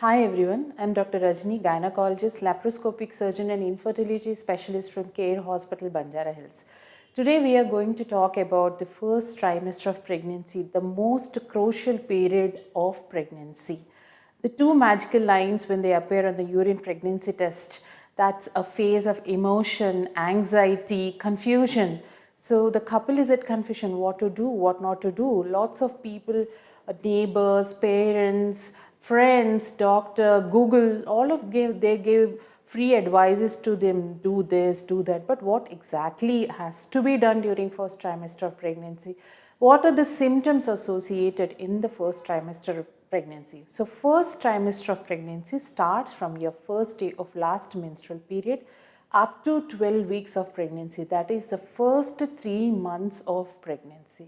Hi everyone, I'm Dr. Rajni, gynecologist, laparoscopic surgeon and infertility specialist from Care Hospital, Banjara Hills. Today we are going to talk about the first trimester of pregnancy, the most crucial period of pregnancy. The two magical lines when they appear on the urine pregnancy test, that's a phase of emotion, anxiety, confusion. So the couple is at confusion, what to do, what not to do. Lots of people, neighbors, parents, friends, doctor, Google, all of they gave free advices to them, do this, do that. But what exactly has to be done during first trimester of pregnancy? What are the symptoms associated in the first trimester of pregnancy? So first trimester of pregnancy starts from your first day of last menstrual period up to 12 weeks of pregnancy. That is the first 3 months of pregnancy.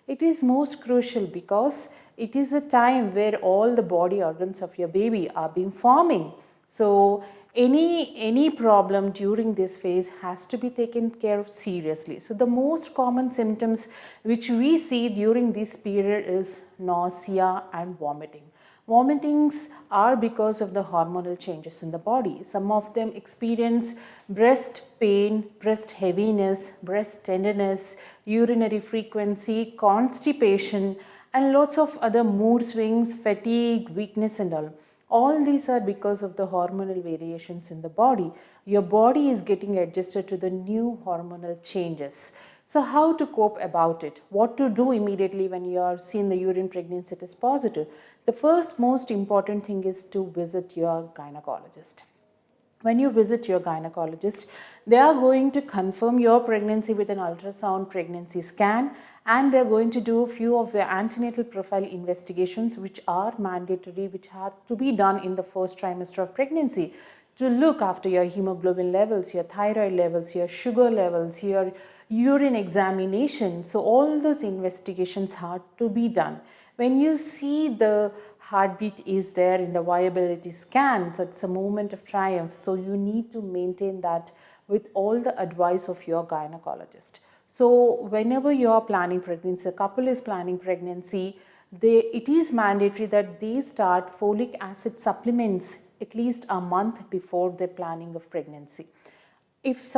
It is most crucial because it is a time where all the body organs of your baby are being forming. So any problem during this phase has to be taken care of seriously. So the most common symptoms which we see during this period is nausea and vomiting. Vomitings are because of the hormonal changes in the body. Some of them experience breast pain, breast heaviness, breast tenderness, urinary frequency, constipation, and lots of other mood swings, fatigue, weakness, and all. All these are because of the hormonal variations in the body. Your body is getting adjusted to the new hormonal changes. So how to cope about it? What to do immediately when you are seeing the urine pregnancy test positive? The first most important thing is to visit your gynecologist. When you visit your gynecologist, they are going to confirm your pregnancy with an ultrasound pregnancy scan, and they're going to do a few of the antenatal profile investigations which are mandatory, which have to be done in the first trimester of pregnancy to look after your hemoglobin levels, your thyroid levels, your sugar levels, your urine examination. So all those investigations have to be done. When you see the heartbeat is there in the viability scans, it's a moment of triumph. So you need to maintain that with all the advice of your gynecologist. So whenever you are planning pregnancy, a couple is planning pregnancy, it is mandatory that they start folic acid supplements at least a month before the planning of pregnancy. If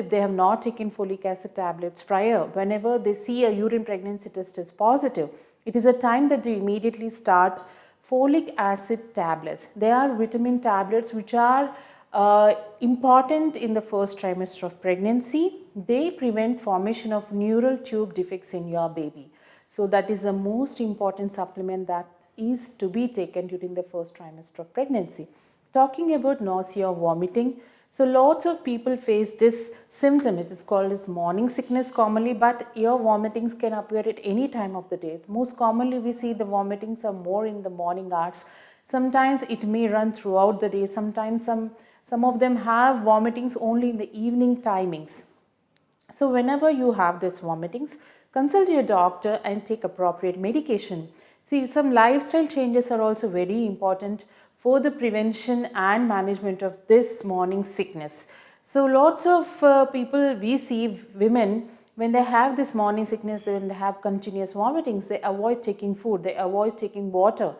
they have not taken folic acid tablets prior, whenever they see a urine pregnancy test is positive, it is a time that they immediately start folic acid tablets. They are vitamin tablets which are important in the first trimester of pregnancy. They prevent formation of neural tube defects in your baby. So that is the most important supplement that is to be taken during the first trimester of pregnancy. Talking about nausea or vomiting, so lots of people face this symptom. It is called as morning sickness commonly, but your vomitings can appear at any time of the day. Most commonly we see the vomitings are more in the morning hours. Sometimes it may run throughout the day. Sometimes some of them have vomitings only in the evening timings. So whenever you have this vomitings, consult your doctor and take appropriate medication. See, some lifestyle changes are also very important for the prevention and management of this morning sickness. So lots of people we see, women, when they have this morning sickness, when they have continuous vomitings, they avoid taking food, they avoid taking water,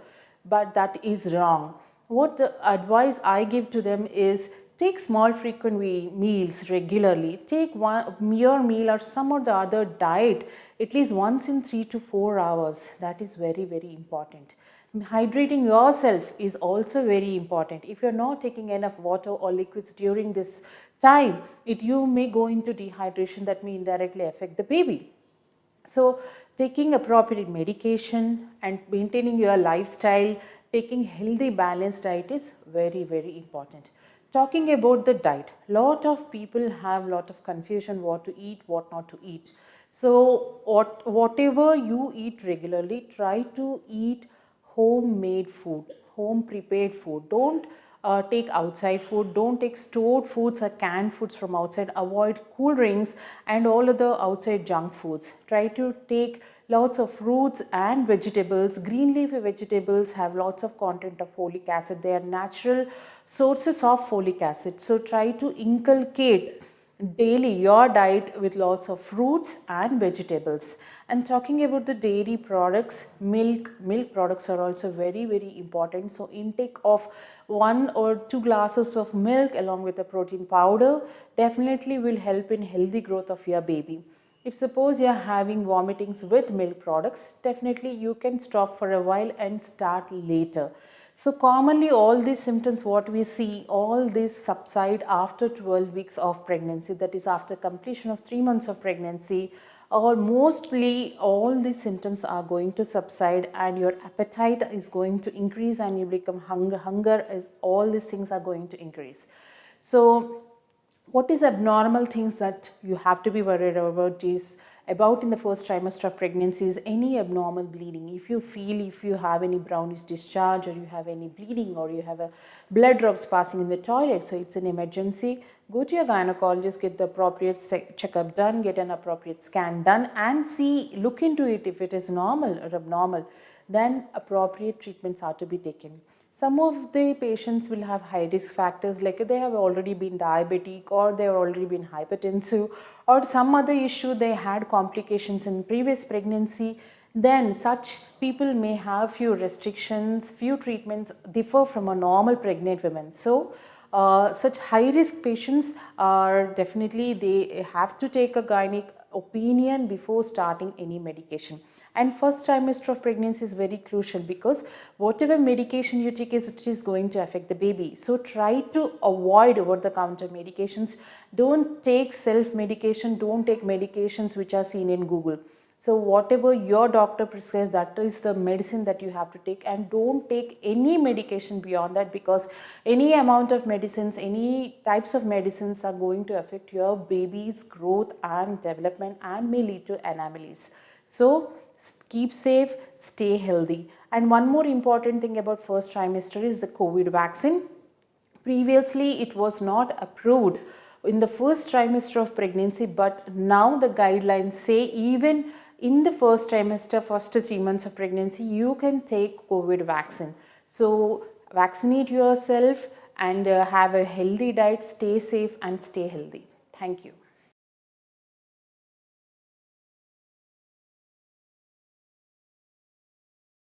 but that is wrong. What the advice I give to them is take small frequent meals regularly. Take your meal or some or the other diet at least once in 3 to 4 hours. That is very, very important. Hydrating yourself is also very important. If you're not taking enough water or liquids during this time, you may go into dehydration that may indirectly affect the baby. So taking appropriate medication and maintaining your lifestyle, taking healthy balanced diet is very, very important. Talking about the diet, lot of people have lot of confusion what to eat, what not to eat. So whatever you eat regularly, try to eat homemade food, home prepared food. Don't take outside food, don't take stored foods or canned foods from outside. Avoid cool drinks and all other outside junk foods. Try to take lots of fruits and vegetables. Green leafy vegetables have lots of content of folic acid. They are natural sources of folic acid. So try to inculcate daily your diet with lots of fruits and vegetables. And talking about the dairy products, milk products are also very important. So intake of 1 or 2 glasses of milk along with the protein powder definitely will help in healthy growth of your baby. If suppose you are having vomitings with milk products, definitely you can stop for a while and start later. So commonly all these symptoms what we see, all these subside after 12 weeks of pregnancy, that is after completion of 3 months of pregnancy, or mostly all these symptoms are going to subside and your appetite is going to increase and you become hunger is, all these things are going to increase. So what is abnormal things that you have to be worried about is about in the first trimester of pregnancy is any abnormal bleeding. If you have any brownish discharge or you have any bleeding or you have a blood drops passing in the toilet, so it's an emergency, go to your gynecologist, get the appropriate checkup done, get an appropriate scan done and see, look into it. If it is normal or abnormal, then appropriate treatments are to be taken. Some of the patients will have high risk factors like they have already been diabetic or they have already been hypertensive or some other issue, they had complications in previous pregnancy. Then such people may have few restrictions, few treatments differ from a normal pregnant woman. So such high risk patients are definitely, they have to take a gynec opinion before starting any medication. And first trimester of pregnancy is very crucial because whatever medication you take, it is going to affect the baby. So try to avoid over the counter medications. Don't take self medication, don't take medications which are seen in Google. So whatever your doctor prescribes, that is the medicine that you have to take, and don't take any medication beyond that, because any amount of medicines, any types of medicines are going to affect your baby's growth and development and may lead to anomalies. So keep safe, stay healthy. And one more important thing about first trimester is the COVID vaccine. Previously, it was not approved in the first trimester of pregnancy, but now the guidelines say even in the first trimester, first 3 months of pregnancy, you can take COVID vaccine. So vaccinate yourself and have a healthy diet, stay safe and stay healthy. Thank you.